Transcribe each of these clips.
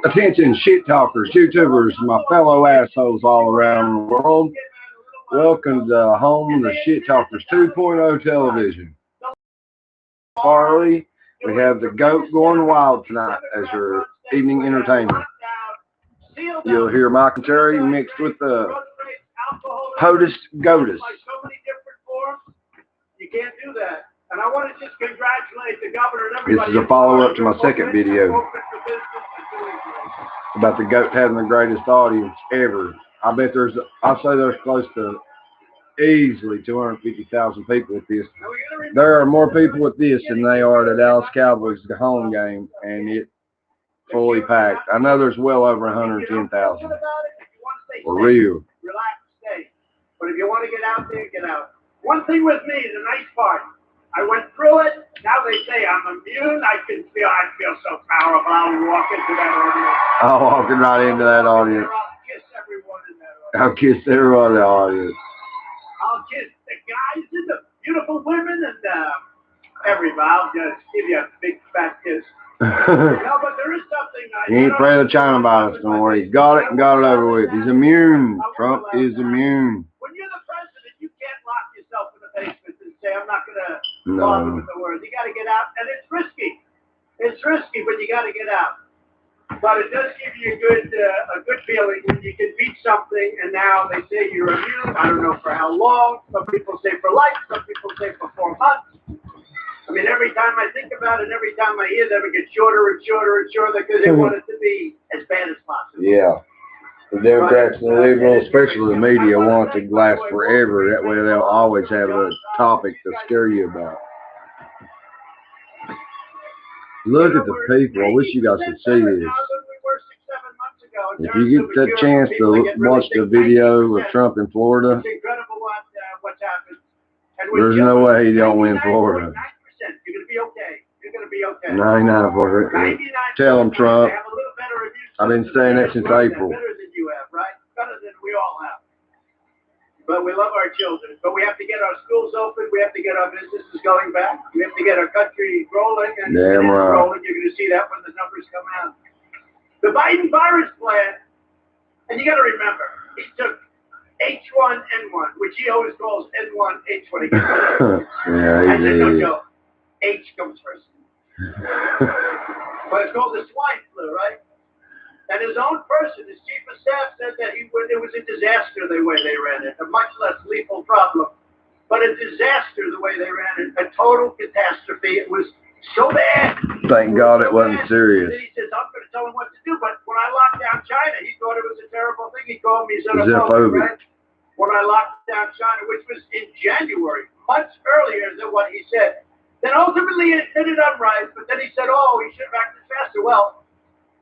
Attention shit talkers, YouTubers, my fellow assholes all around the world. Welcome to home of the Shit Talkers 2.0 television. Farley, we have the GOAT going wild tonight as your evening entertainment. You'll hear Mike and Terry mixed with the POTUS GOATUS. You can't do that. And I want to just congratulate the governor and everybody. This is a follow-up to my second video about the GOAT having the greatest audience ever. I bet there's close to easily 250,000 people at this. There are more people at this than they are at the Dallas Cowboys home game, and it's fully packed. I know there's well over 110,000. For real. Relax, stay. But if you want to get out there, get out. One thing with me, the nice part, I went through it. Now they say I'm immune. I feel so powerful. I'll walk into that audience. I'll walk right into that audience. I'll kiss everyone in that audience. I'll kiss everyone in the audience. I'll kiss the guys and the beautiful women and everybody. I'll just give you a big fat kiss. No, but there is something. He ain't afraid of China virus no more. He's got it and got it over with. He's immune. Trump is immune. When you're the president, you can't lock yourself in the basement and say, I'm not going to bother with the words. You got to get out, and it's risky. It's risky, but you got to get out. But it does give you a good feeling when you can beat something, and now they say you're immune. I don't know for how long. Some people say for life. Some people say for 4 months. I mean, every time I think about it, every time I hear them, it gets shorter and shorter and shorter because they want it to be as bad as possible. Yeah. The Democrats and the liberals, especially the media, want it to last forever. That way they'll always have a topic to scare you about. Look at the people. I wish you guys could see this. If you get the chance to watch the video of Trump in Florida, there's no way he don't win Florida. You're going to be okay. You're going to be okay. 99 for it. Tell him, Trump. I've been saying that since April. Better than you have, right? Better than we all have. But we love our children. But we have to get our schools open. We have to get our businesses going back. We have to get our country rolling. And damn right. Rolling. You're going to see that when the numbers come out. The Biden virus plan, and you got to remember, he took H1N1, which he always calls N1, H1 again. Yeah, he did. No. H comes first. But it's called the swine flu, right? And his own person, his chief of staff, said that it was a disaster the way they ran it, a much less lethal problem, but a disaster the way they ran it, a total catastrophe. It was so bad. Thank God it wasn't serious. He says, I'm going to tell him what to do. But when I locked down China, he thought it was a terrible thing. He called me xenophobic, right? When I locked down China, which was in January, months earlier than what he said. Then ultimately he admitted I'm right, but then he said, oh, he should have acted faster. Well,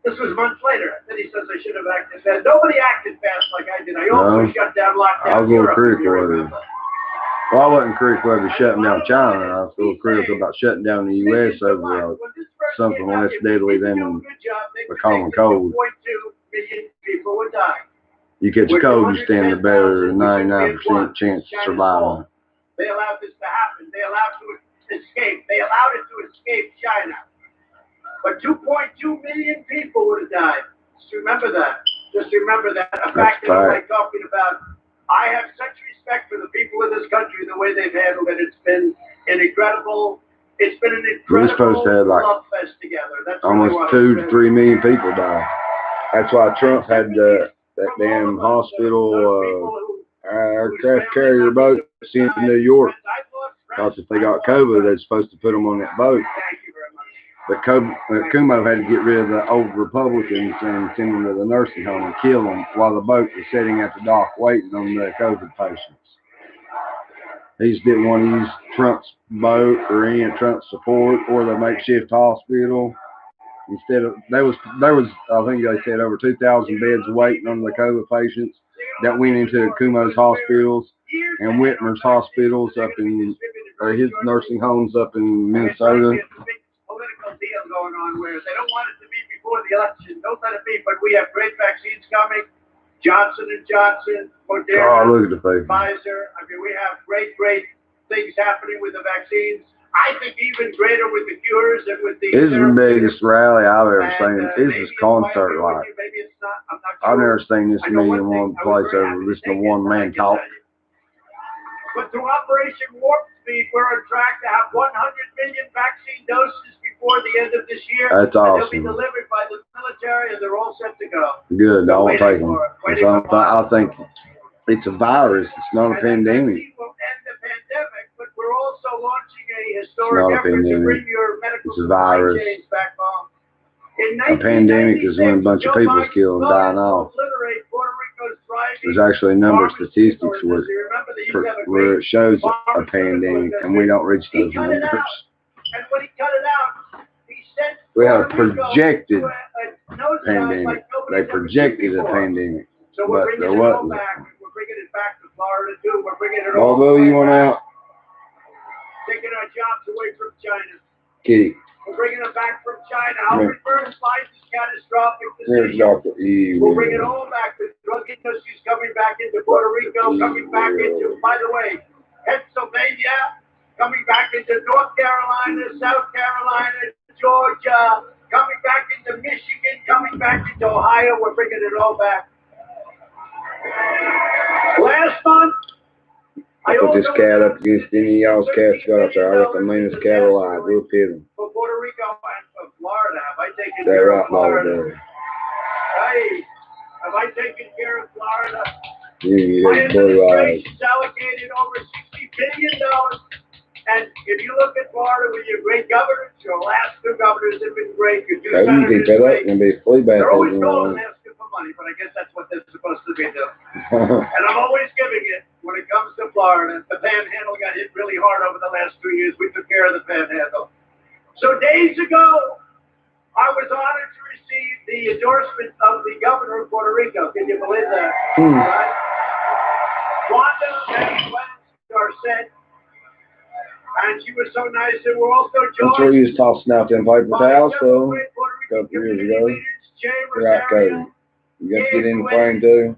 this was months later. Then he says I should have acted fast. Nobody acted fast like I did. I also shut down, locked down Europe. Well, I wasn't critical of shutting down China. I was still critical about shutting down the U.S. over something less deadly than the common cold. 2.2 million people would die. You catch a cold, you stand a better 99% chance of surviving. They allowed this to happen. They allowed it to escape. They allowed it to escape China. But 2.2 million people would have died. Just remember that. Just remember that. A fact that I'm like talking about. I have such respect for the people in this country, the way they've handled it. It's been an incredible we're supposed to have like love fest together. That's almost 2 to 3 million people die. That's why Trump had that damn hospital aircraft carrier boat sent to New York. Because if they got COVID, they're supposed to put them on that boat. But Cuomo had to get rid of the old Republicans and send them to the nursing home and kill them while the boat was sitting at the dock waiting on the COVID patients. He just didn't want to use Trump's boat or any of Trump's support or the makeshift hospital. Instead of there was I think they said over 2,000 beds waiting on the COVID patients that went into Cuomo's hospitals and Whitmer's hospitals up in his nursing homes up in Minnesota. Political deal going on where they don't want it to be before the election. Don't let it be. But we have great vaccines coming. Johnson & Johnson, Moderna, look at the Pfizer. I mean, we have great things happening with the vaccines. I think even greater with the cures and with the. This is the biggest rally I've ever seen. This is concert like. Maybe it's not. I'm not I've sure. never seen this many in one place over just a one-man talk. But through Operation Warp Speed, we're on track to have 100 million vaccine doses before the end of this year. That's awesome. They'll be delivered by the military, and they're all set to go. Good, I'll take them. I think it's a virus. It's not a pandemic. Will end the pandemic, but we're also launching a historic effort to bring your medical supply chains back home. A pandemic is when a bunch of people is killed and dying off. There's actually a number of statistics where it shows a pandemic, and we don't reach those numbers. And when he cut it out, he sent we have a projected pandemic. They projected a pandemic, but there wasn't. We're bringing it back to Florida too. We're bringing it all. Although you went out, taking our jobs away from China. Kitty. We're bringing them back from China. Albert Burns Biden's catastrophic decision. We'll bring it all back. The drug industry's coming back into Puerto Rico, coming back into, by the way, Pennsylvania, coming back into North Carolina, South Carolina, Georgia, coming back into Michigan, coming back into Ohio. We're bringing it all back. Last month, I put this cat up against any of y'all's cats got up there. I recommend this cat alive. We'll pit him. For Puerto Rico and Florida, have I taken They're care right of Florida? there. Hey, have I taken care of Florida? You My got blue eyes. administration's allocated over $60 billion. And if you look at Florida with your great governors, your last two governors have been great. Your two You can senators cut up great. and be a flea bath. They're always calling and asking for money, but I guess that's what they're supposed to be doing. And I'm always giving it when it comes to Florida. The Panhandle got hit really hard over the last 2 years. We took care of the Panhandle. So days ago, I was honored to receive the endorsement of the governor of Puerto Rico. Can you believe that? Right? Wanda and Garcet. And she was so nice. And we're also joined. That's where you was tossing out them paper towels, though, a couple years ago. You're right, Cody. You got to get in the plane, too.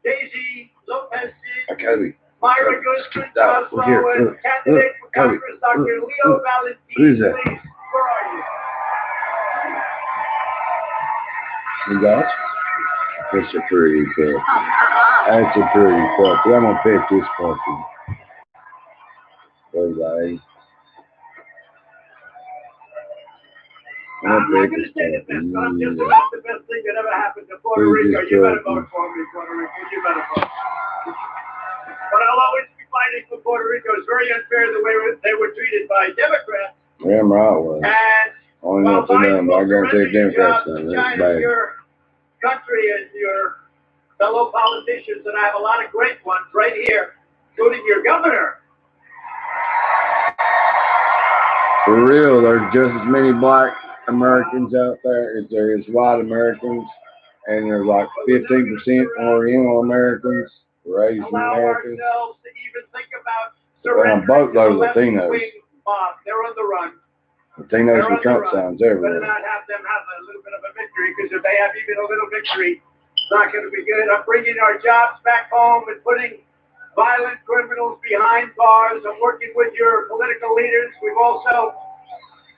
Daisy Lopez, Cody. Myra Guzman, Cosmo, and candidate for Congress, Dr. Leo Valentin. Who's that? Please, where are you? You got it? That's a pretty puppy. That's a pretty puppy. I'm going to pet this puppy. Bye-bye. I'm not going to say the best, but I'm just about the best thing that ever happened to Puerto Rico. You better vote for me, Puerto Rico. You better vote. But I'll always be fighting for Puerto Rico. It's very unfair the way they were treated by Democrats. Damn right it was. And only know to them, but I guarantee Democrats done it. That's bad. Your country and your fellow politicians, and I have a lot of great ones right here, including your governor. For real, there's just as many black Americans out there as there is white Americans, and there's like 15% Oriental Americans, Asian Americans. Ourselves to even think about Well, both those Latinos. They're on the run. Latinos with Trump signs Better everywhere. not have them have a little bit of a victory, because if they have even a little victory, it's not going to be good. I'm bringing our jobs back home and putting violent criminals behind bars. I'm working with your political leaders. We've also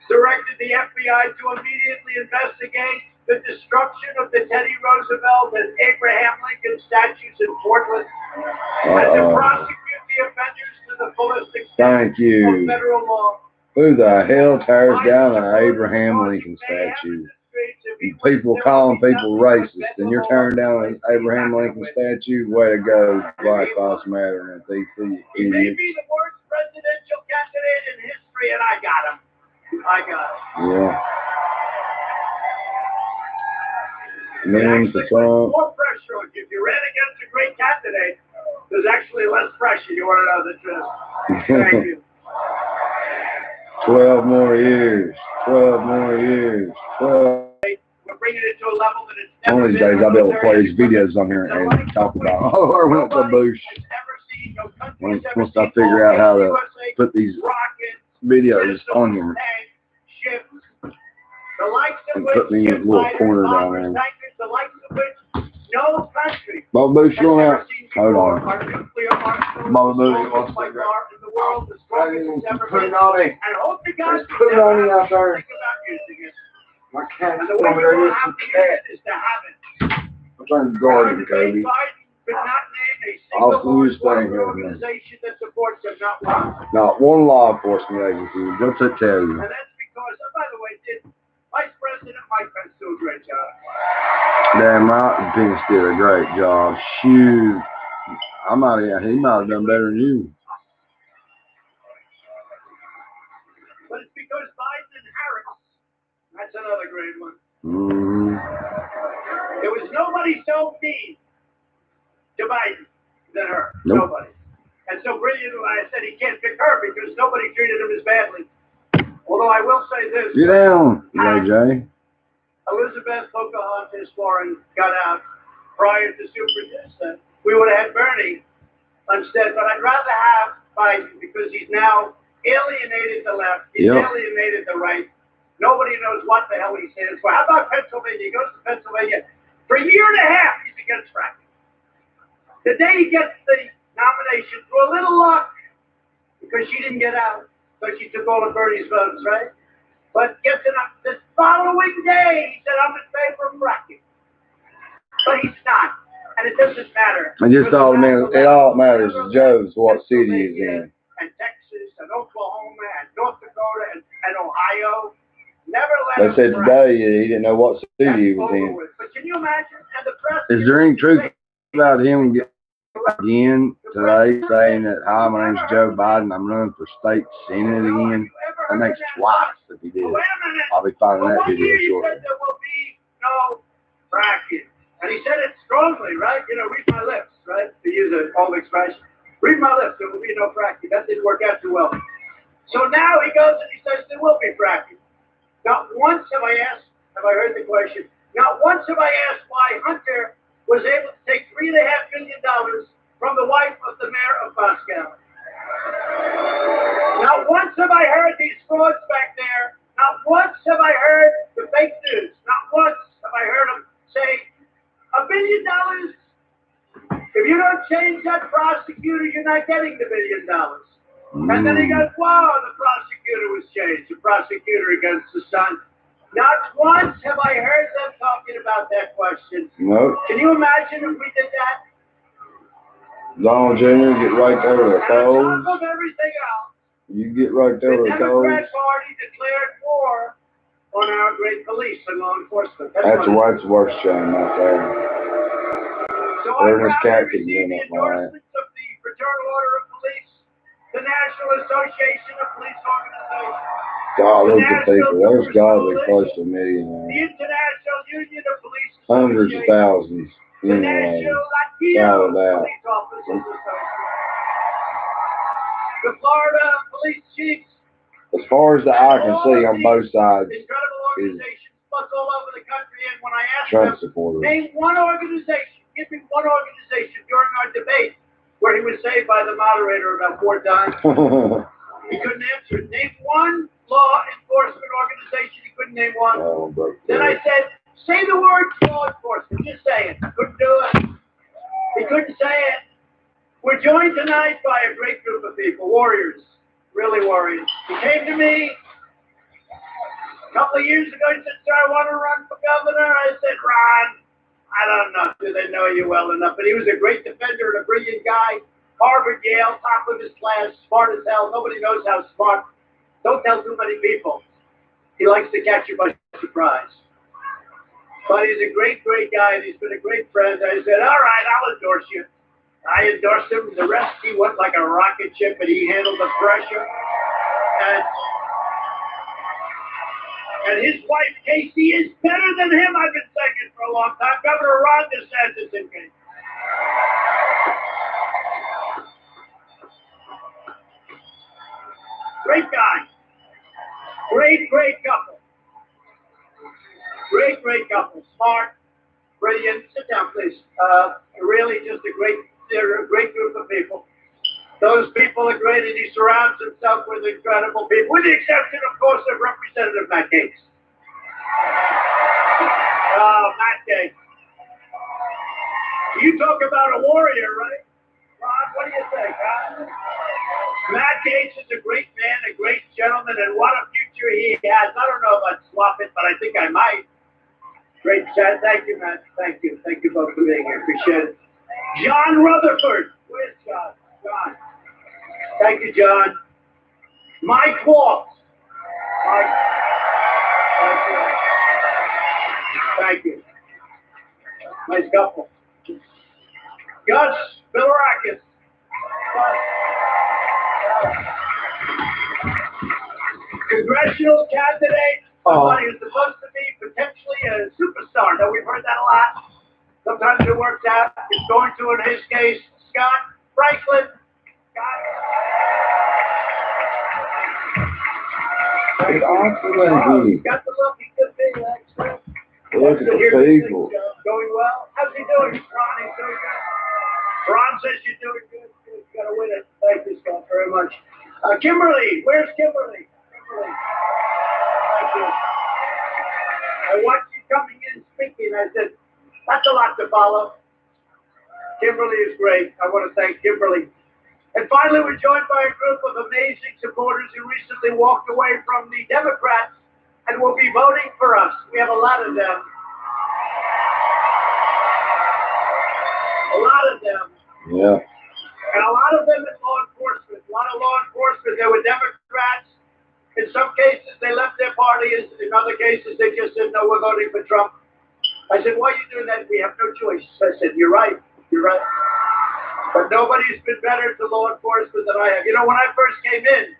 directed the FBI to immediately investigate the destruction of the Teddy Roosevelt and Abraham Lincoln statues in Portland, and to prosecute the offenders to the fullest extent Thank you. of federal law. Who the hell tears down an Abraham Lincoln statue? People calling people racist, and you're tearing down an Abraham Lincoln statue? Way to go, Black Lives Matter and DC, you He may idiot. be the worst presidential candidate in history, and I got him. I got him. Yeah. Millions for Trump. More pressure on you. If you ran against a great candidate, there's actually less pressure. You want to know the truth. Thank you. 12 more years. 12 more years. 12. We're bringing it to a level that it's never One of these been days I'll be able to play military. these videos on here and talk about, oh, I went to Bush. Has ever seen, no country has ever Once I seen figure out how to USA put these rockets, videos missiles, on here tanks, ships, the likes of and which put me in a little fighters, corner down bombers, there. tankers, the likes of which no country Bob Bush, has you ever out? seen Hold before. on. Our nuclear arsenal Bobby is the Moody strongest wants to by figure far in the world, the focus has ever Put been. it on it. And hope to God Just put it on you out there. think about using it. My cat's And the way over you there. will There's have some to use cat. it is to have it. I'm trying to guard him, Kobe. Biden could not name a I'll single do law his thing, enforcement man. organization that supports him, not one. Not one law enforcement agency. What's it tell you? And that's because, by the way, Vice President Mike Pence do a great job. Damn right, Pence did a great job. Shoot. He might have done better than you. But it's because Biden and Harris, that's another great one. Mm-hmm. There was nobody so mean to Biden than her. Nope. Nobody. And so brilliant, I said he can't pick her because nobody treated him as badly. Although I will say this. Get down, AJ. Elizabeth Pocahontas Warren got out prior to Super. We would have had Bernie instead, but I'd rather have Biden because he's now alienated the left. He's alienated the right. Nobody knows what the hell he stands for. How about Pennsylvania? He goes to Pennsylvania. For a year and a half, he's against fracking. The day he gets the nomination, through a little luck, because she didn't get out, so she took all of Bernie's votes, right? But gets it up this following day, he said, I'm in favor of fracking. But he's not. And it doesn't matter. It all matters to Joe's what city he's in. And Texas and Oklahoma and North Dakota and Ohio. Never let They said today he didn't know what city he was in. But can you imagine? And the press Is there any truth about him again today saying that, hi, my name's Joe Biden, I'm running for state senate again? That makes twice if he did. I'll be finding that video shortly. There will be no fracking. And he said it strongly, right? Read my lips, right? To use an old expression. Read my lips, there will be no fracking. That didn't work out too well. So now he goes and he says there will be fracking. Not once have I heard the question, not once have I asked why Hunter was able to take $3.5 million from the wife of the mayor of Moscow. Not once have I heard these frauds back there. Not once have I heard the fake news. Not once have I heard them say, $1 billion. If you don't change that prosecutor, you're not getting the $1 billion. And then he goes, wow, the prosecutor was changed. The prosecutor against the son. Not once have I heard them talking about that question. Nope. Can you imagine if we did that? Donald Jr. get right there with the coals. On top of everything else, You get right there with the the coals. Democrat Party declared war on our great police and law enforcement. That's the worst shame right there. So Ernest I'm proud Cat to could receive win the up on that. endorsements of the Fraternal Order of Police, the National Association of Police Organizations, God, look at people. There's got to be close to a million. the International Union of Police Hundreds of Associations, thousands. the Anyway, National Latino without a doubt. Police Officers Association, the Florida Police Chiefs. As far as the eye can see on both sides, Incredible organizations, plus all over the country. And when I asked Trump them, supporters. name one organization, give me one organization during our debate where he was saved by the moderator about 4 times. He couldn't answer it. Name one law enforcement organization. He couldn't name one. Oh, Then I said, say the word law enforcement. Just say it. Couldn't do it. He couldn't say it. We're joined tonight by a great group of people, warriors, really warriors. He came to me a couple of years ago. He said, sir, I want to run for governor. I said, Ron, I don't know. Do they know you well enough? But he was a great defender and a brilliant guy. Harvard, Yale, top of his class, smart as hell. Nobody knows how smart. Don't tell too many people. He likes to catch you by surprise. But he's a great, great guy, and he's been a great friend. I said, all right, I'll endorse you. I endorsed him. The rest, he went like a rocket ship, and he handled the pressure. And his wife, Casey, is better than him. I've been saying it for a long time. Governor Ron DeSantis in case. Great guy. Great, great couple. Great, great couple. Smart, brilliant. Sit down, please. Really just they're a great group of people. Those people are great, and he surrounds himself with incredible people, with the exception, of course, of Representative Matt Gaetz. Matt Gaetz. You talk about a warrior, right? Ron, what do you think, huh? Matt Gates is a great man, a great gentleman, and what a future he has. I don't know if I'd swap it, but I think I might. Great chat. Thank you, Matt. Thank you. Thank you both for being here. Appreciate it. John Rutherford. Where's John? John. Thank you, John. Mike Waltz. Mike. Thank you. Nice couple. Gus Bilirakis. Congressional candidate, somebody who's supposed to be potentially a superstar. Now, we've heard that a lot. Sometimes it works out. It's going to, in his case, Scott Franklin. It's awesome. Got the look. He could be, actually. Look at the people. Going well. How's he doing? Ron, he's doing good. Ron says you're doing good. You got to win it. Thank you, Scott, very much. Kimberly, where's Kimberly? Kimberly. Thank you. I watched you coming in speaking. I said, that's a lot to follow. Kimberly is great. I want to thank Kimberly. And finally, we're joined by a group of amazing supporters who recently walked away from the Democrats and will be voting for us. We have a lot of them. A lot of them. Yeah. And a lot of them in law enforcement. A lot of law enforcement. They were Democrats. In some cases, they left their parties. In other cases, they just said, no, we're voting for Trump. I said, why are you doing that? We have no choice. I said, you're right. You're right. But nobody's been better to law enforcement than I have. You know, when I first came in,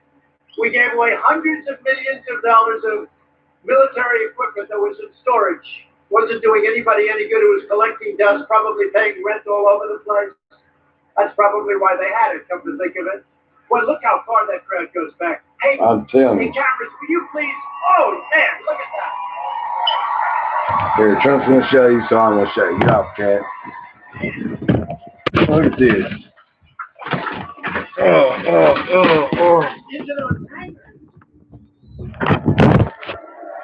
we gave away hundreds of millions of dollars of military equipment that was in storage. Wasn't doing anybody any good. It was collecting dust, probably paying rent all over the place. That's probably why they had it, come to think of it. Well, look how far that crowd goes back. Hey, I'm telling hey, you. cameras, will you please? Oh, man, look at that. Here, Trump's going to show you, so I'm going to show you. Get off, cat. Look at this. Oh. Into those hangers.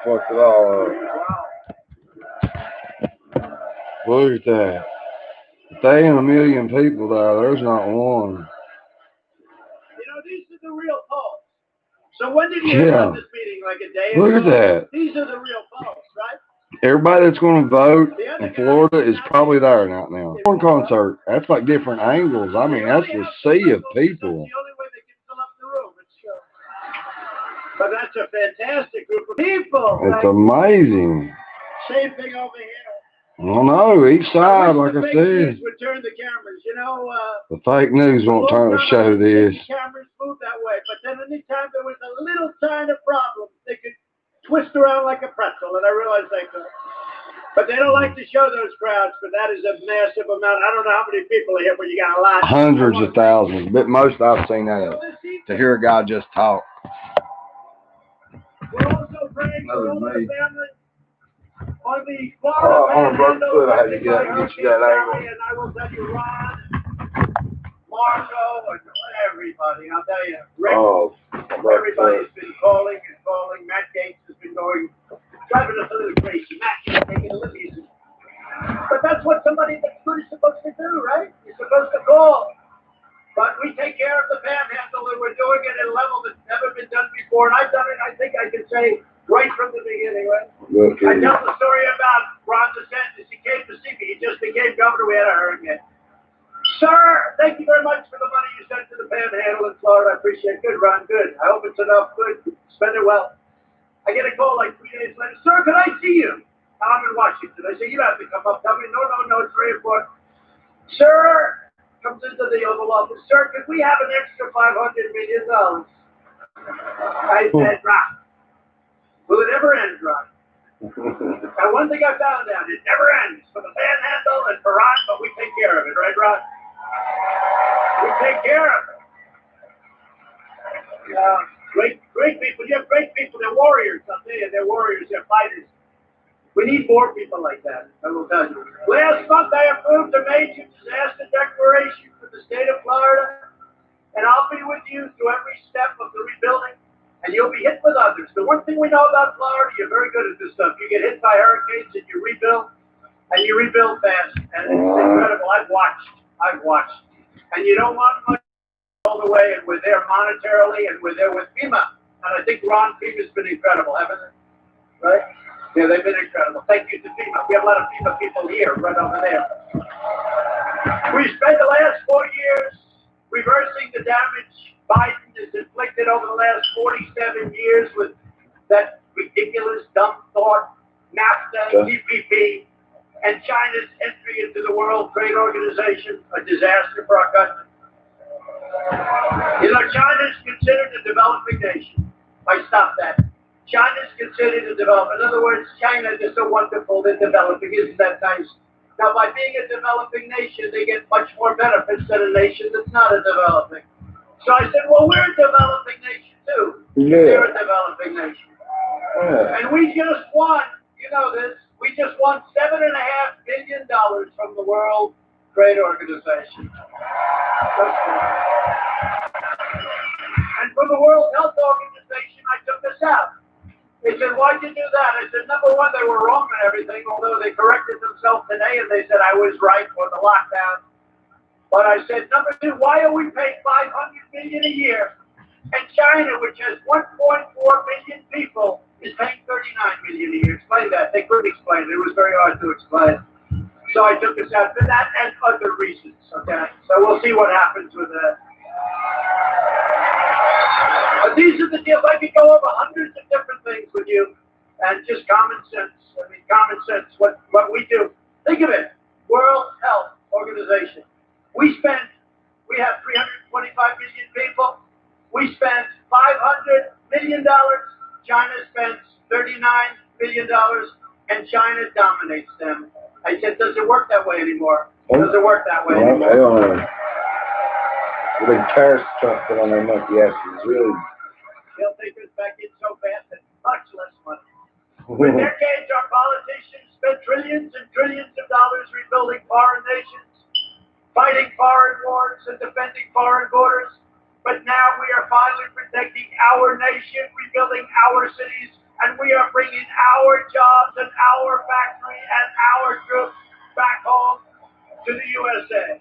Fucked it all up. Wow. Look at that. If there ain't a million people there, there's not one. You know, these are the real polls. So when did you hear about this meeting? Like a day ago? Look at that. These are the real polls, right? Everybody that's going to vote in Florida is probably there right now. One concert, that's like different angles. I mean, that's a sea of people. That's the only way they can fill up the room. But that's a fantastic group of people. It's amazing. Same thing over here. I don't know, each side, like I said. said. Would turn the cameras, you know. The fake news won't turn to show this. Cameras move that way, but then anytime there was a little tiny problem, they could twist around like a pretzel, and I realized they could. But they don't like to show those crowds, but that is a massive amount. I don't know how many people are here, but you got a lot. Hundreds of thousands, but most I've seen that to hear a guy just talk. We're also praying for all the families on the Oh, on a broken foot, I had to Panhandle get you that angle. and I will tell you, Ron, Marco, and everybody. I'll tell you, Rick, everybody's been calling and calling. Matt Gates has been driving us a little crazy. Matt, taking a little easy. But that's what somebody that's good is supposed to do, right? You're supposed to call. But we take care of the Panhandle, and we're doing it at a level that's never been done before. And I've done it, I think I can say, right from the beginning, right? I tell the story about Ron DeSantis. He came to see me. He just became governor. We had a hurricane. Sir, thank you very much for the money you sent to the Panhandle in Florida. I appreciate it. Good, Ron. Good. I hope it's enough. Good. Spend it well. I get a call like 3 days later. Sir, can I see you? I'm in Washington. I say, you don't have to come up. Tell me, no, it's very important. Sir, comes into the Oval Office. Sir, could we have an extra $500 million? I said, Ron, will it ever end, Ron? And one thing I found out, it never ends for the Panhandle and for Ron, but we take care of it, right, Ron? We take care of it. Great people. You have great people. They're warriors. I'll tell you, they're warriors. They're fighters. We need more people like that, I will tell you. Last month, I approved a major disaster declaration for the state of Florida, and I'll be with you through every step of the rebuilding, and you'll be hit with others. The one thing we know about Florida, you're very good at this stuff. You get hit by hurricanes, and you rebuild fast, and it's incredible. I've watched, and you don't want much all the way, and we're there monetarily, and we're there with FEMA. And I think Ron, FEMA's been incredible, haven't they? Right? Yeah, they've been incredible. Thank you to FEMA. We have a lot of FEMA people here, right over there. We spent the last 4 years reversing the damage Biden has inflicted over the last 47 years with that ridiculous, dumb thought, NAFTA, TPP, and China's entry into the World Trade Organization, a disaster for our country. You know, China is considered a developing nation. I stopped that. China is considered a developing. In other words, China is so wonderful, they're developing. Isn't that nice? Now, by being a developing nation, they get much more benefits than a nation that's not a developing. So I said, well, we're a developing nation, too. Yeah. We're a developing nation. Yeah. And we just won, you know this, we just won $7.5 billion from the World Trade Organization. And from the World Health Organization, I took this out. They said, why'd you do that? I said, number one, they were wrong and everything, although they corrected themselves today and they said I was right on the lockdown. But I said, number two, why are we paying $500 million a year? And China, which has 1.4 billion people, is paying $39 million a year. Explain that. They couldn't explain it. It was very hard to explain. So I took this out for that and other reasons. Okay. So we'll see what happens with that. But these are the deals. I could go over hundreds of different things with you, and just common sense. I mean, common sense. What we do. Think of it. World Health Organization. We have 325 million people. We spend $500 million. China spends $39 billion, and China dominates them. I said, does it work that way anymore? Does it work that way anymore? I don't know. The big tariffs Trump put on their monkey asses, really. They'll take us back in so fast and much less money. For decades, our politicians spent trillions and trillions of dollars rebuilding foreign nations, fighting foreign wars, and defending foreign borders. But now we are finally protecting our nation, rebuilding our cities, and we are bringing our jobs and our factory and our troops back home to the USA.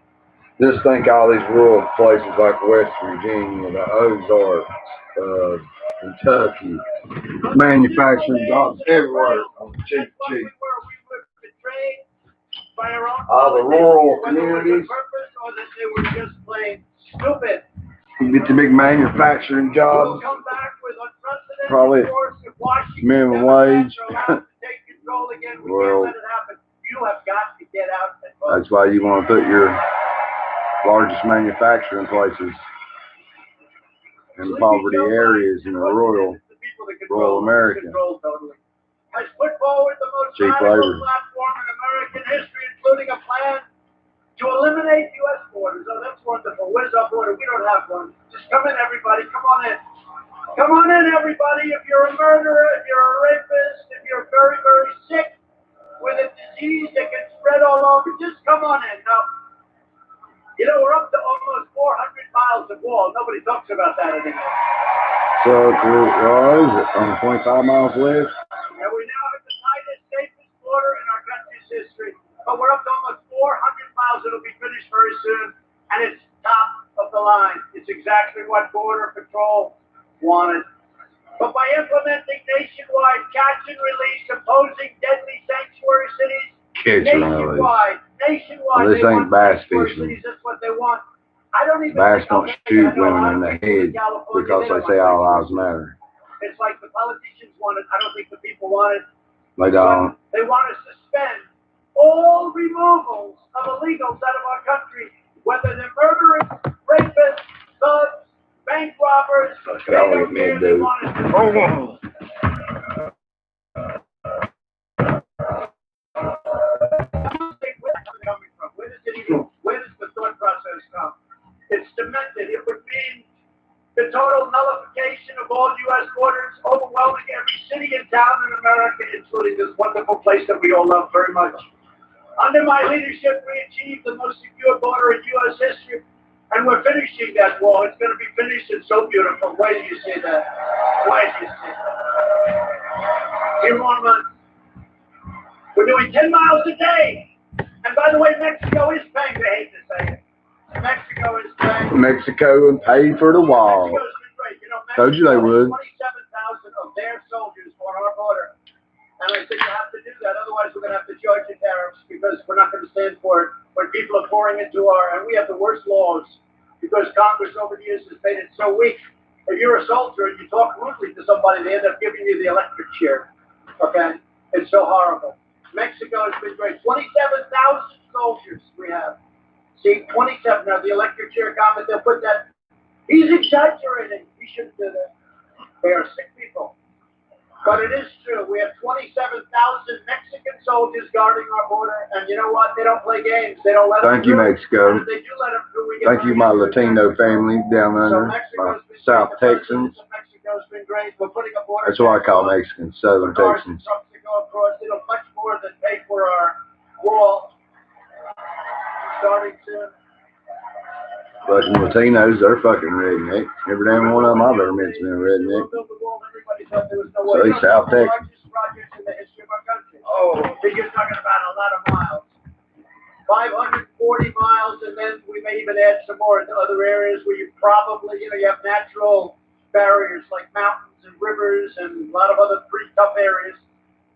Just think all these rural places like West Virginia, the Ozarks, Kentucky, manufacturing jobs everywhere. Cheap. We were betrayed by our own All the rural communities. Purpose, or that they were just plain stupid. You get the big manufacturing We'll jobs, come back with unprecedented probably force if Washington minimum Democrats wage. are allowed to take control again. We Well, can't let it happen. You have got to get out and vote. that's why you want to put your largest manufacturing places in the poverty areas in the rural America. Totally. Has put forward the most Cheap radical labor. platform in American history, including a plan to eliminate U.S. borders. Oh, that's wonderful. Where's our border? We don't have one. Just come in, everybody. Come on in. Come on in, everybody. If you're a murderer, if you're a rapist, if you're very, very sick with a disease that can spread all over, just come on in. Now, you know, we're up to almost 400 miles of wall. Nobody talks about that anymore. So, what is it? On 25 miles left? And we now have the tightest, safest border in our country's history. But we're up to almost 400 miles. It'll be finished very soon. And it's top of the line. It's exactly what Border Patrol wanted. But by implementing nationwide catch and release, opposing deadly sanctuary cities, nationwide, well, this they ain't want bass sanctuary fishing. cities. That's what they want. I don't even Bass don't think shoot I know women how in to the fix it in head California. because they don't say want all lives sanctuary matter. cities. It's like the politicians want it. I don't think the people want it. They don't. They want to suspend all removals of illegals out of our country, whether they're murderers, rapists, thugs, bank robbers. They don't care. They want to where does the thought process come? It's demented. It would mean the total nullification of all U.S. borders, overwhelming every city and town in America, including this wonderful place that we all love very much. Under my leadership, we achieved the most secure border in U.S. history, and we're finishing that wall. It's going to be finished and so beautiful. Why do you say that? Why do you say that? In 1 month, we're doing 10 miles a day. And by the way, Mexico is paying, they hate to say it. Mexico is great. Mexico and paid for the wall. Mexico's been great. You know, Told you they would. 27,000 of their soldiers on our border. And I said, you have to do that. Otherwise, we're going to have to charge you tariffs because we're not going to stand for it when people are pouring into our, and we have the worst laws because Congress over the years has made it so weak. If you're a soldier and you talk rudely to somebody, they end up giving you the electric chair. Okay? It's so horrible. Mexico has been great. 27,000 soldiers we have. See, 27. Now, the electric chair comment, they'll put that. He's exaggerating. He shouldn't do that. They are sick people. But it is true. We have 27,000 Mexican soldiers guarding our border. And you know what? They don't play games. They don't let them Thank you, Mexico. They do let them do. We get Thank you, my Latino family down under, my South Texans. Mexico's been great. We're putting a border. That's what I call Mexicans, Southern Texans. Trucks to go across. It'll much more than pay for our wall. Starting soon. Fucking Latinos, they're fucking redneck. Every damn one of them I've ever met has been a redneck. So they South Texas. Oh, you're talking about a lot of miles. 540 miles, and then we may even add some more into other areas where you probably, you have natural barriers like mountains and rivers and a lot of other pretty tough areas.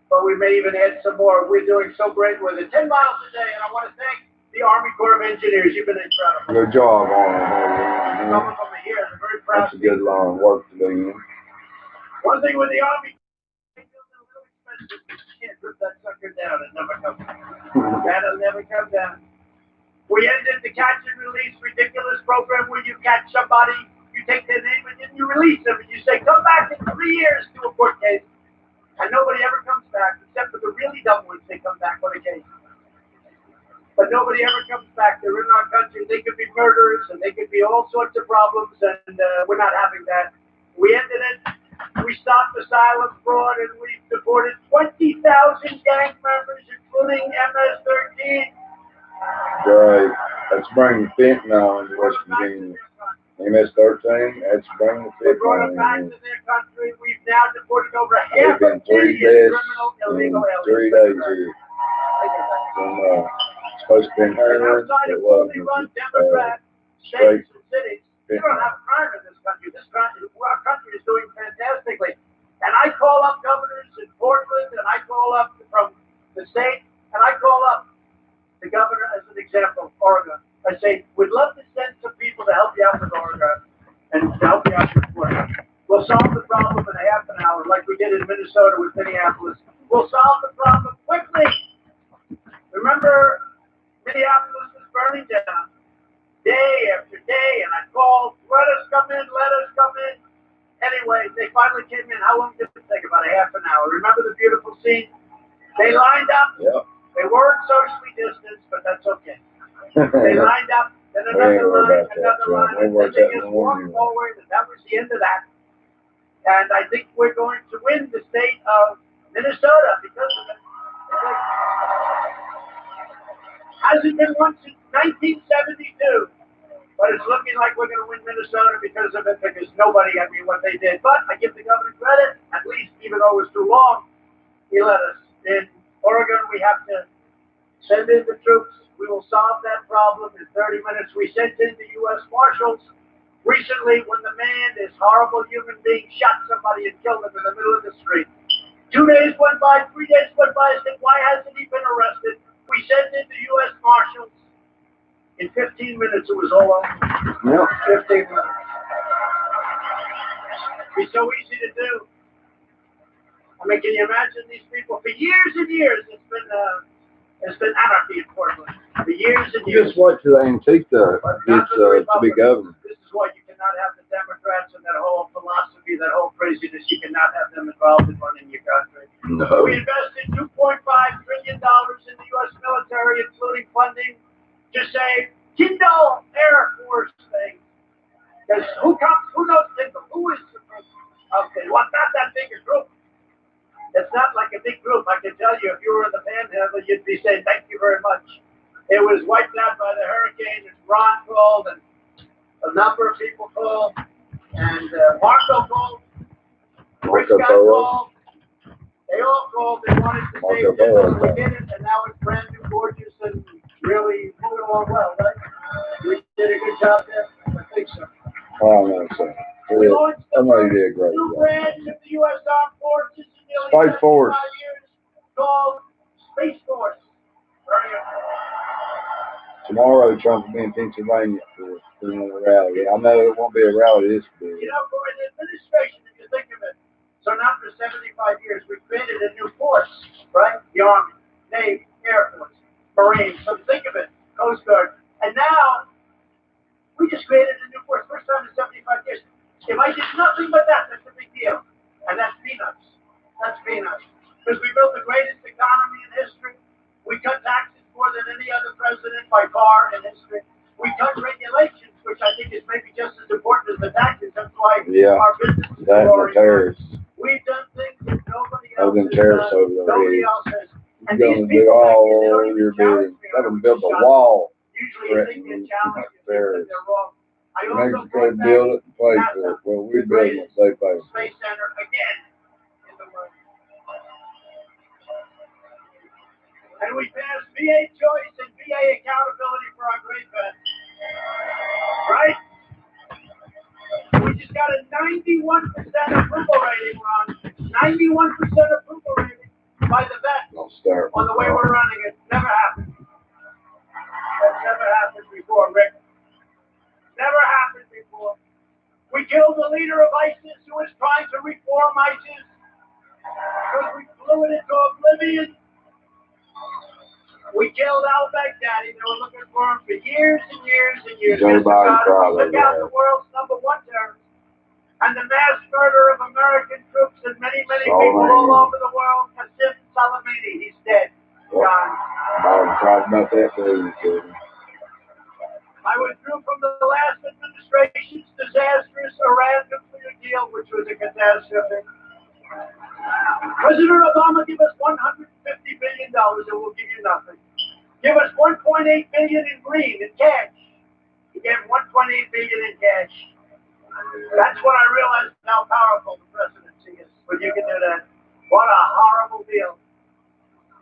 But we may even add some more. We're doing so great with it. 10 miles a day, and I want to thank the Army Corps of Engineers. You've been incredible. Good job on it. Some of them are here. They're very proud. That's a good line of work to do. One thing with the Army, they build it a little expensive. You can't rip that sucker down. It never comes down. That'll never come down. We ended the catch and release ridiculous program where you catch somebody, you take their name, and then you release them, and you say, come back in 3 years to a court case. And nobody ever comes back, except for the really dumb ones, they come back on a case. But nobody ever comes back. They're in our country. They could be murderers, and they could be all sorts of problems, and we're not having that. We ended it. We stopped asylum fraud, and we deported 20,000 gang members, including MS-13. Right. That's bringing fentanyl into West Virginia. MS-13, that's bringing the We brought them back fentanyl in. to their country. We've now deported over They've half a been 3 million deaths criminal in illegal 3 aliens. days here. From, supposed to be in And heroin, outside it of fully wasn't. run Democrat states and cities, you don't have crime in this country. Our country is doing fantastically. And I call up governors in Portland, and I call up from the state, and I call up the governor as an example, Oregon. I say, we'd love to send some people to help you out with Oregon and to help you out with Portland. We'll solve the problem in a half an hour, like we did in Minnesota with Minneapolis. We'll solve the problem quickly. Remember, Minneapolis was burning down day after day, and I called, let us come in. Anyway, they finally came in. How long did it take? About a half an hour. Remember the beautiful scene? They lined up. Yep. They weren't socially distanced, but that's okay. They lined up, then another line, and then they just walked forward, and that was the end of that. And I think we're going to win the state of Minnesota because of it. Hasn't been won since 1972, but it's looking like we're going to win Minnesota because of it, because nobody, what they did. But I give the governor credit, at least, even though it was too long, he let us. In Oregon, we have to send in the troops. We will solve that problem in 30 minutes. We sent in the U.S. Marshals recently when the man, this horrible human being, shot somebody and killed him in the middle of the street. 2 days went by, 3 days went by. I said, why hasn't he been arrested? We sent in the U.S. Marshals. In 15 minutes, it was all over. Yep. 15 minutes. It's so easy to do. I mean, can you imagine these people? For years and years, it's been anarchy in Portland. For years and years. Just wait till Antifa gets to be governor. This is why you cannot have the Democrats and that whole philosophy, that whole craziness. You cannot have them involved in running your country. No. We invested $2.5 trillion in the U.S. military, including funding to say Tyndall Air Force thing. Because who knows Tyndall? Who is the group? Okay, well, not that big a group. It's not like a big group. I can tell you, if you were in the Panhandle, you'd be saying, thank you very much. It was wiped out by the hurricane, and Ron called, and a number of people called, and Marco called, Rich got called. They all called. They wanted to save Tyndall, and we did it, and now it's brand new, gorgeous, and really moving along well, right? We did a good job there. I think so. Oh, no, sir. We launched I the know you first did a great new job. branch of the U.S. Armed Forces in nearly Space Force. 75 years, called Space Force. Tomorrow, Trump will be in Pennsylvania for a rally. I know it won't be a rally this big. You know, for an administration, if you think of it, so now for 75 years, we created a new force, right? The Army, Navy, Air Force, Marines. So think of it, Coast Guard. And now, we just created a new force, first time in 75 years. If I did nothing but that, that's a big deal. And that's peanuts. That's peanuts. Because we built the greatest economy in history. We cut taxes more than any other president by far in history. We cut regulations, which I think is maybe just as important as the taxes. That's why our business is growing. We've done things that nobody else has done. Nobody else has. And these people all over your building. Let them build a wall. Usually think they're challenging because they're wrong. I also Mexico build it and pay for it. Well, we build it, they pay for it. Space Center again in the world. And we passed VA choice and VA accountability for our great vets. Right? We just got a 91% approval rating, Ron. 91% approval rating by the vets on the way we're running it. Never happened. That's never happened before, Rick. Never happened before. We killed the leader of ISIS who was trying to reform ISIS because we blew it into oblivion. We killed al-Baghdadi. They were looking for him for years and years and years. Joe Biden probably took out the world's #1 terrorist. And the mass murder of American troops and many, many people all over the world. Qasem Soleimani, he's dead. Gone. Biden tried about that too. I withdrew from the last administration's disastrous Iran nuclear deal, which was a catastrophe. President Obama gave us $150 billion and we'll give you nothing. Give us $1.8 billion in green, in cash. He gave $1.8 billion in cash. That's when I realized how powerful the presidency is, when you can do that. What a horrible deal.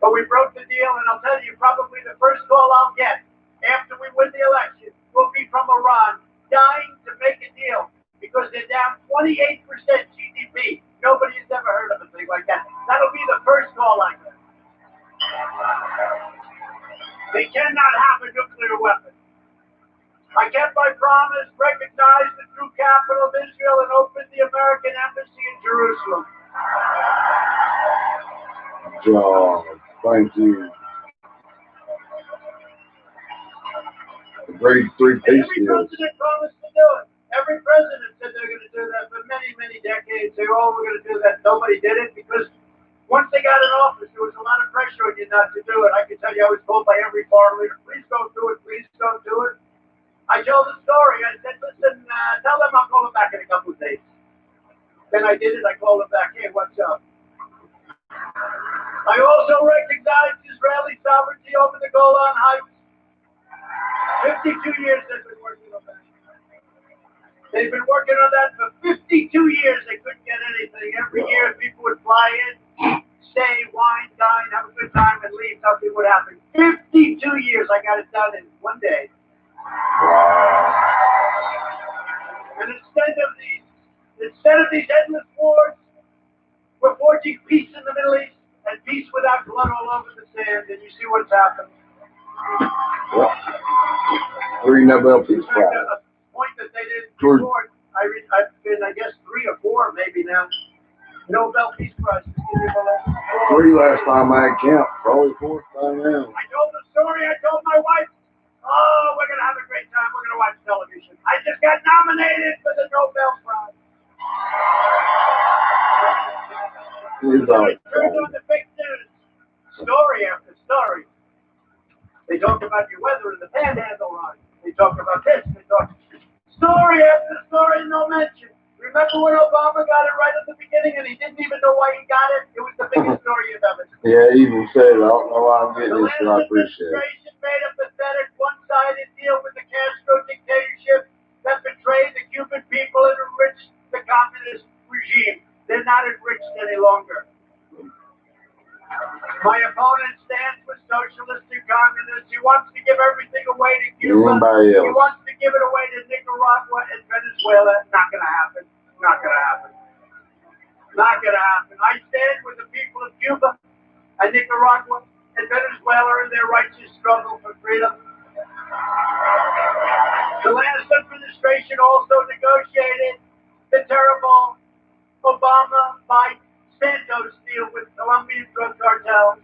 But we broke the deal, and I'll tell you, probably the first call I'll get after we win the election will be from Iran, dying to make a deal because they're down 28% GDP. Nobody's ever heard of a thing like that. That'll be the first call I get. They cannot have a nuclear weapon. I kept my promise, recognized the true capital of Israel, and opened the American embassy in Jerusalem. John, thank you. The great three-piece Every deal. president promised to do it. Every president said they're going to do that for many, many decades. They were all going to do that. Nobody did it because once they got in office, there was a lot of pressure on you not to do it. I can tell you I was told by every foreign leader, please don't do it, please don't do it. I told the story. I said, listen, tell them I'll call them back in a couple of days. Then I did it. I called them back. Hey, what's up? I also recognized Israeli sovereignty over the Golan Heights. 52 years they've been working on that. They've been working on that for 52 years. They couldn't get anything. Every year people would fly in, stay, wine, dine, have a good time, and leave. Nothing would happen. 52 years I got it done in one day. And instead of these endless wars, we're forging peace in the Middle East and peace without blood all over the sand. And you see what's happened. Well, 3 Nobel Peace Prize. A point that they didn't record. I've been, I guess, 3 or 4 maybe now. Nobel Peace Prize. 3 last time I had count. Probably 4th by now. I told the story. I told my wife, oh, we're going to have a great time. We're going to watch television. I just got nominated for the Nobel Prize. Turned on the fake news. Story after story. They talk about your weather in the panhandle, Ron. They talk about this. They talk story after story, no mention. Remember when Obama got it right at the beginning and he didn't even know why he got it? It was the biggest story you've ever seen. Yeah, he even said, I don't know why I'm getting this, but I appreciate it. The administration made a pathetic one-sided deal with the Castro dictatorship that betrayed the Cuban people and enriched the communist regime. They're not enriched any longer. My opponent stands with socialists and communists. He wants to give everything away to Cuba. Anybody He else? wants to give it away to Nicaragua and Venezuela. Not going to happen. Not going to happen. Not going to happen. I stand with the people of Cuba and Nicaragua and Venezuela in their righteous struggle for freedom. The last administration also negotiated the terrible Obama-Santos deal with Colombian drug cartels.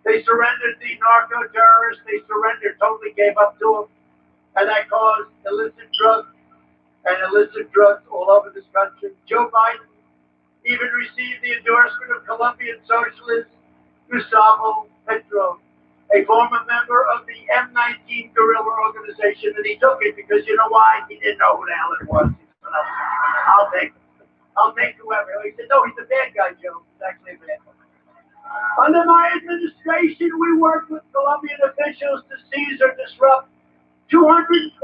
They surrendered the narco-terrorists. They surrendered, totally gave up to them. And that caused illicit drugs all over this country. Joe Biden even received the endorsement of Colombian socialist Gustavo Petro, a former member of the M19 guerrilla organization, and he took it because you know why? He didn't know who the hell it was. He said, I'll take whoever. He said, no, he's a bad guy, Joe. He's actually a bad guy. Under my administration, we worked with Colombian officials to seize or disrupt 227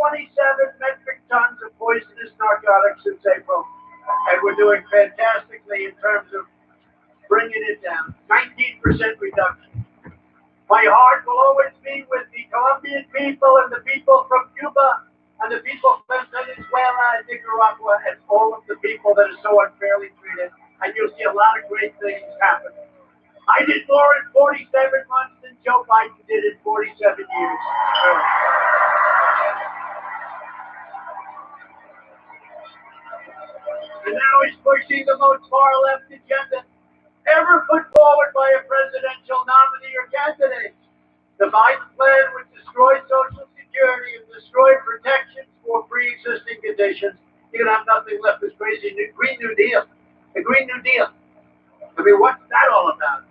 metric tons of poisonous narcotics since April. And we're doing fantastically in terms of bringing it down. 19% reduction. My heart will always be with the Colombian people and the people from Cuba and the people from Venezuela and Nicaragua and all of the people that are so unfairly treated. And you'll see a lot of great things happen. I did more in 47 months than Joe Biden did in 47 years. And now he's pushing the most far-left agenda ever put forward by a presidential nominee or candidate. The Biden plan would destroy Social Security and destroy protections for pre-existing conditions. You're going to have nothing left. This crazy Green New Deal. The Green New Deal. I mean, what's that all about?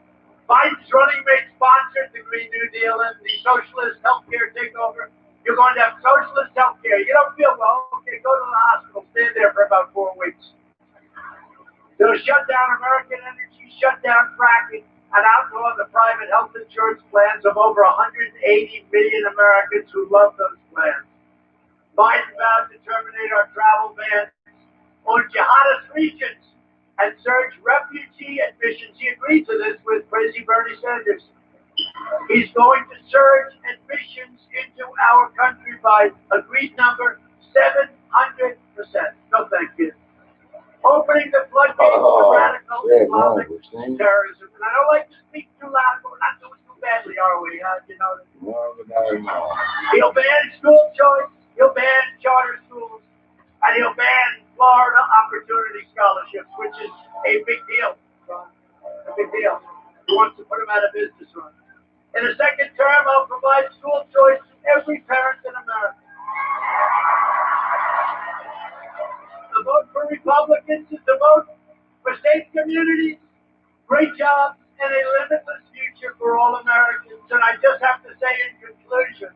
Biden's running mate sponsored the Green New Deal and the socialist healthcare takeover. You're going to have socialist healthcare. You don't feel well? Okay, go to the hospital. Stay there for about 4 weeks. They'll shut down American Energy, shut down fracking, and outlaw the private health insurance plans of over 180 million Americans who love those plans. Biden vowed to terminate our travel bans on jihadist regions and surge refugee admissions. He agreed to this with crazy Bernie Sanders. He's going to surge admissions into our country by agreed number 700%. No, thank you. Opening the floodgates to radical Islamic terrorism. And I don't like to speak too loud, but we're not doing too badly, are we? You know. No. He'll ban school choice. He'll ban charter schools. And he'll ban Florida Opportunity Scholarships, which is a big deal. A big deal. He wants to put them out of business, Ron. In the second term, I'll provide school choice to every parent in America. The vote for Republicans is the vote for safe communities, great jobs, and a limitless future for all Americans. And I just have to say in conclusion,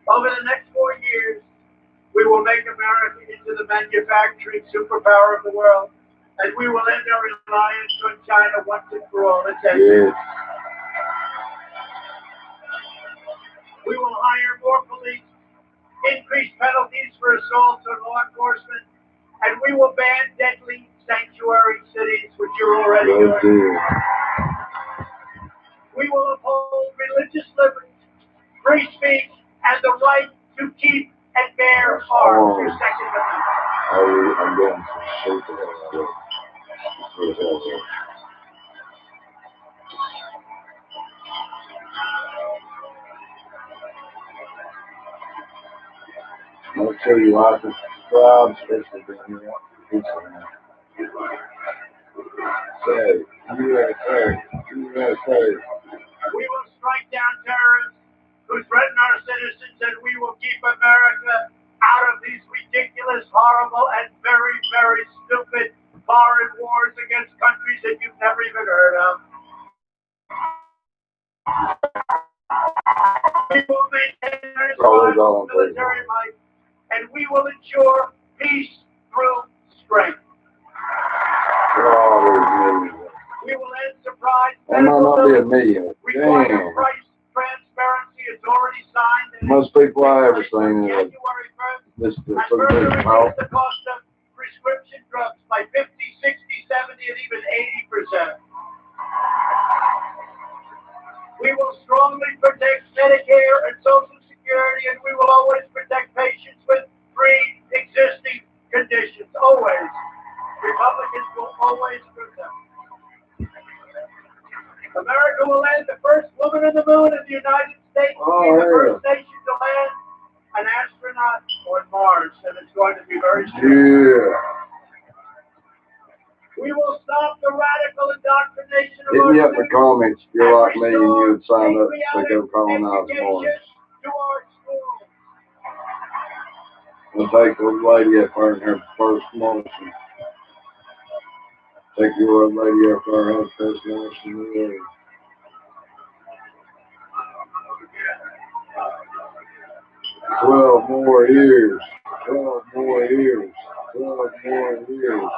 over the next 4 years, we will make America into the manufacturing superpower of the world, and we will end our reliance on China once and for all. It's ended. Yes. We will hire more police, increase penalties for assaults on law enforcement, and we will ban deadly sanctuary cities, which you're already doing. We will uphold religious liberty, free speech, and the right to keep and bear arms. Your Second Amendment. I'm getting some shape of that. I'll tell you why to subscribe, especially when you want to do something. Say, USA. We will strike down terrorists who threaten our citizens, and we will keep America out of these ridiculous, horrible, and very, very stupid foreign wars against countries that you've never even heard of. We will maintain our military might, and we will ensure peace through strength. We will end surprise $1 require price transparency. It's already signed. Most people I ever seen January 1st. this And further reduce the cost of prescription drugs by 50, 60, 70, and even 80%. We will strongly protect Medicare and Social Security, and we will always protect patients with pre-existing conditions. Always. Republicans will always protect. America will land the first woman on the moon in the United States. Will be the first nation to land an astronaut on Mars, and it's going to be very soon. Yeah. We will stop the radical indoctrination of Hit our me up in the students comments if you're like me and you would sign up to patriotic go colonize education Mars. to our schools. We'll take the lady up there in her first Martian. Take your lady up there in her first Martian. Yeah. 12 more years. 12 more years. 12 more years. 12 more years.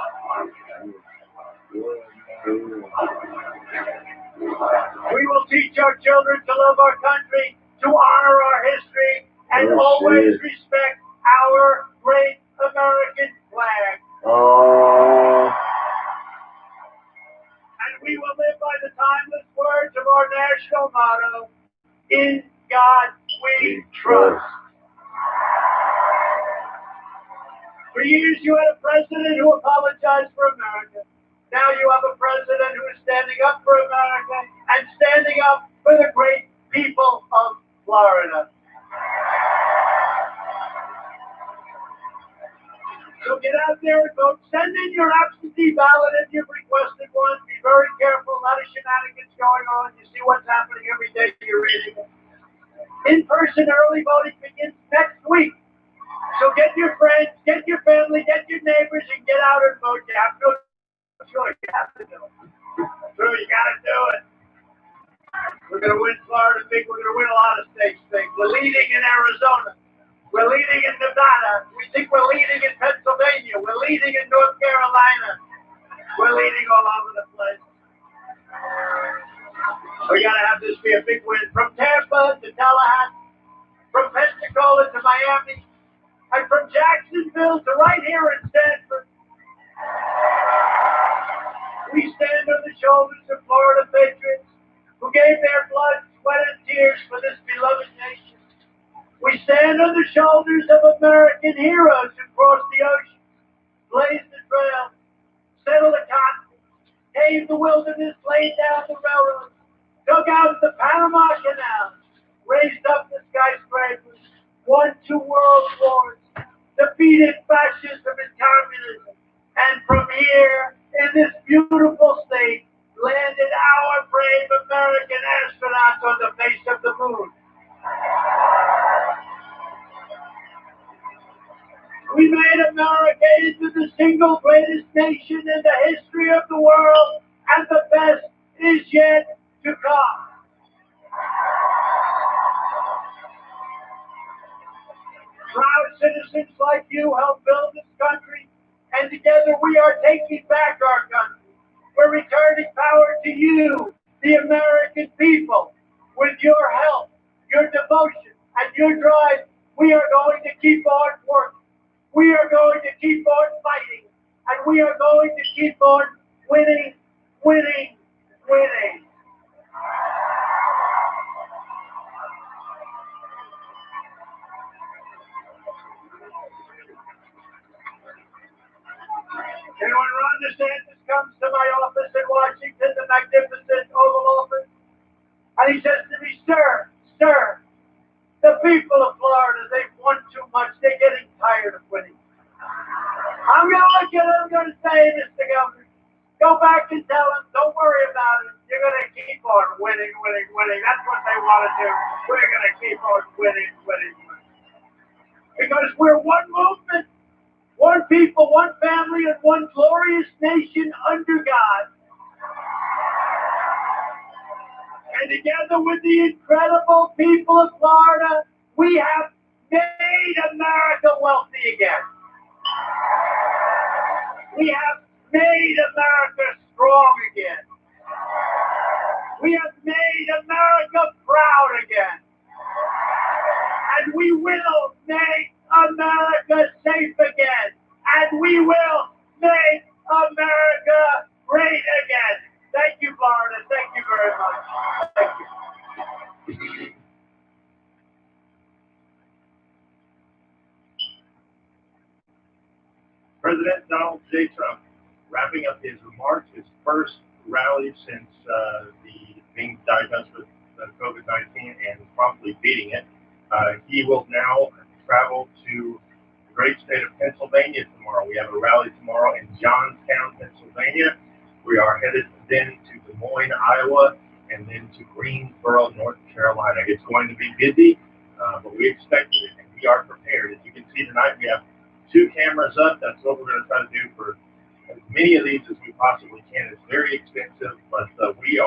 We will teach our children to love our country, to honor our history, and always respect our great American flag. And we will live by the timeless words of our national motto, in God we trust. For years you had a president who apologized for America. Now you have a president who is standing up for America and standing up for the great people of Florida. So get out there and vote. Send in your absentee ballot if you've requested one. Be very careful. A lot of shenanigans going on. You see what's happening every day. You're reading it. In-person early voting begins next week. So get your friends, get your family, get your neighbors, and get out and vote. You have to. Sure, you have to do it. True, you got to do it. We're going to win Florida big. We're going to win a lot of states big. We're leading in Arizona. We're leading in Nevada. We think we're leading in Pennsylvania. We're leading in North Carolina. We're leading all over the place. We got to have this be a big win. From Tampa to Tallahassee, from Pensacola to Miami, and from Jacksonville to right here in Stanford. We stand on the shoulders of Florida patriots who gave their blood, sweat, and tears for this beloved nation. We stand on the shoulders of American heroes who crossed the ocean, blazed the trail, settled the continent, paved the wilderness, laid down the railroads, dug out the Panama Canal, raised up the skyscrapers, won 2 world wars, defeated fascism and communism, and from here, in this beautiful state, landed our brave American astronauts on the face of the moon. We made America into the single greatest nation in the history of the world, and the best is yet to come. Proud citizens like you helped build this country, and together we are taking back our country. We're returning power to you, the American people. With your help, your devotion, and your drive, we are going to keep on working. We are going to keep on fighting, and we are going to keep on winning, winning, winning. And when Ron DeSantis comes to my office in Washington, the magnificent Oval Office, and he says to me, sir, the people of Florida, they've won too much. They're getting tired of winning. I'm going to look at him, I'm going to say this to Governor. Go back and tell them, don't worry about it. You're going to keep on winning, winning, winning. That's what they want to do. We're going to keep on winning, winning, winning. Because we're one movement. One people, one family, and one glorious nation under God. And together with the incredible people of Florida, we have made America wealthy again. We have made America strong again. We have made America proud again. And we will make America safe again. And we will make America great again. Thank you, Florida. Thank you very much. Thank you. President Donald J. Trump wrapping up his remarks, his first rally since being diagnosed with COVID-19 and promptly beating it. He will now travel to the great state of Pennsylvania tomorrow. We have a rally tomorrow in Johnstown, Pennsylvania. We are headed then to Des Moines, Iowa, and then to Greensboro, North Carolina. It's going to be busy, but we expected it, and we are prepared. As you can see tonight, we have 2 cameras up. That's what we're going to try to do for as many of these as we possibly can. It's very expensive, but we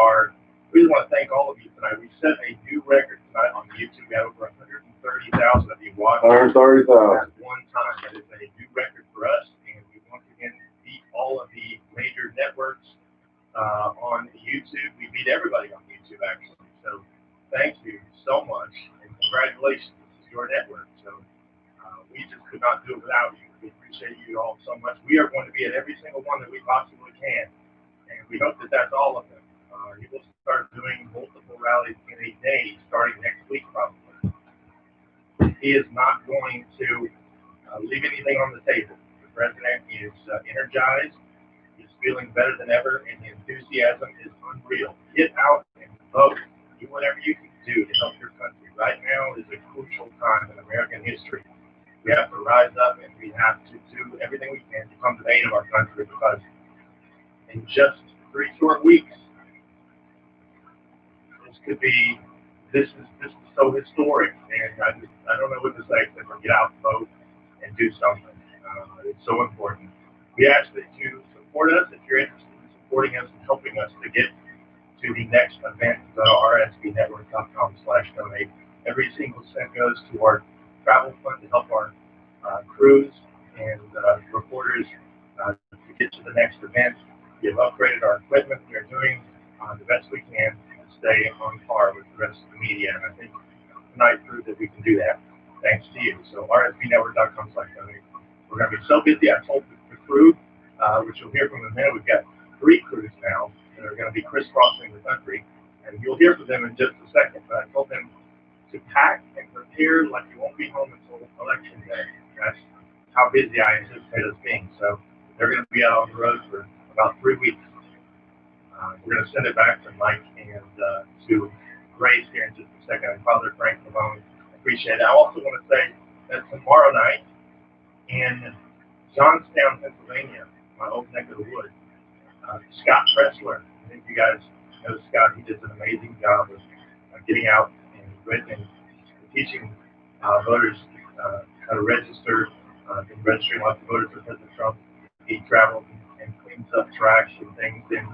really want to thank all of you tonight. We set a new record tonight on YouTube. We had over 130,000 of you watching. 130,000. At one time. That is a new record for us, and we once again beat all of the major networks on YouTube. We beat everybody on YouTube, actually. So thank you so much, and congratulations. This is your network. So we just could not do it without you. We appreciate you all so much. We are going to be at every single one that we possibly can, and we hope that that's all of them. He will start doing multiple rallies in a day, starting next week probably. He is not going to leave anything on the table. The president is energized. He's feeling better than ever, and the enthusiasm is unreal. Get out and vote. Do whatever you can do to help your country. Right now is a crucial time in American history. We have to rise up, and we have to do everything we can to come to the aid of our country, because in just 3 short weeks, this is so historic, and I don't know what to say except for get out and vote and do something. It's so important. We ask that you support us if you're interested in supporting us and helping us to get to the next event. Go to rsbnetwork.com/donate. Every single cent goes to our travel fund to help our crews and reporters to get to the next event. We have upgraded our equipment. We are doing the best we can to stay on par with the rest of the media, and I think tonight proved that we can do that. Thanks to you. So rsbnetwork.com/donate. We're going to be so busy. I told the crew, which you'll hear from in a minute, we've got 3 crews now that are going to be crisscrossing the country, and you'll hear from them in just a second. But I told them to pack and prepare like you won't be home until election day. That's how busy I anticipate us being. So they're going to be out on the road for about 3 weeks. We're going to send it back to Mike and to Grace here in just a second, and Father Frank Lavone. Appreciate it. I also want to say that tomorrow night in Johnstown, Pennsylvania, my old neck of the woods, Scott Pressler. I think you guys know Scott. He does an amazing job of getting out and teaching voters how to register, and registering lots of voters for President Trump. He travels and cleans up trash and things in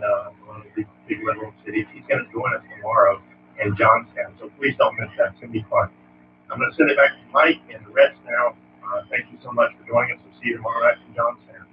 one of the big liberal cities. He's going to join us tomorrow in Johnstown, so please don't miss that. It's going to be fun. I'm going to send it back to Mike and the rest now. Thank you so much for joining us. We'll see you tomorrow night in Johnstown.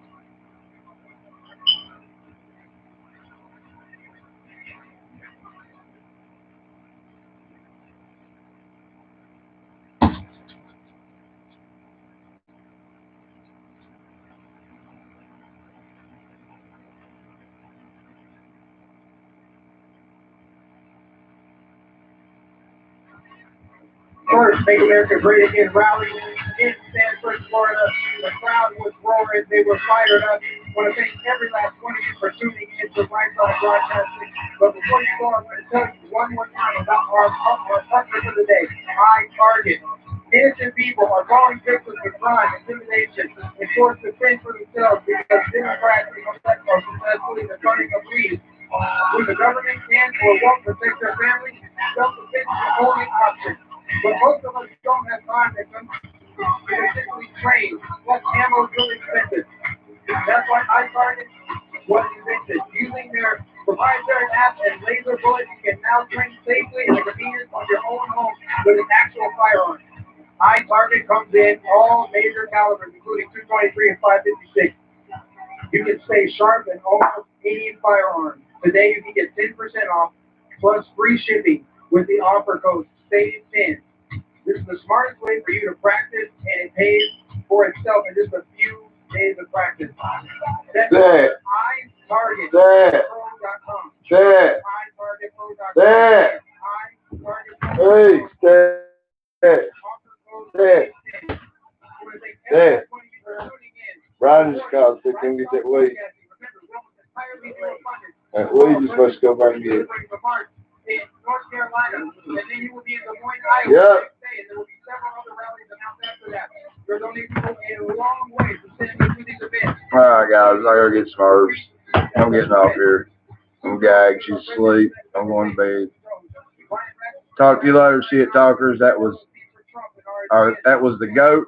First Make America Great Again rally in Sanford, Florida. The crowd was roaring. They were fired up. I want to thank every last one of you for tuning in to Lifestyle Broadcasting. But before you go, I'm going to tell you one more time about our partner for the day, iTarget. Innocent people are falling victims of crime, intimidation, and forced to fend for themselves because Democrats are successfully turning a breed. When the government can or won't protect their families, self-defense is the only option. But most of us don't have time to simply train. Plus, ammo is really expensive. That's why iTarget was invented. Using their proprietary app and laser bullets, you can now train safely in the convenience of your own home with an actual firearm. iTarget comes in all major calibers, including 223 and 556. You can stay sharp in almost any firearm. Today, you can get 10% off plus free shipping with the offer code SAVE10. This is the smartest way for you to practice, and it pays for itself in just a few days of practice. That's iTargetPro.com. iTargetPro.com. Riding cars to come get that weed. That weed is supposed to go back and get it. In North Carolina, and then you will be in Des Moines, Iowa, Yeah. the next day, and there will be several other rallies announced after that. There's only people a long way from sending you to these events. All right, guys, I gotta get some herbs. I'm getting off here. I'm gagged. She's asleep. I'm going to bed. Talk to you later, shit talkers. That was the GOAT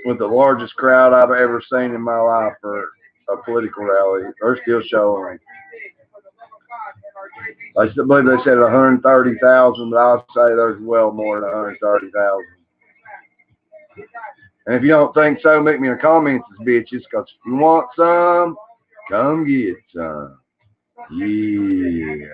with the largest crowd I've ever seen in my life for a political rally. They're still showing. I believe they said 130,000, but I'll say there's well more than 130,000. And if you don't think so, make me in the comments, bitches, because if you want some, come get some. Yeah.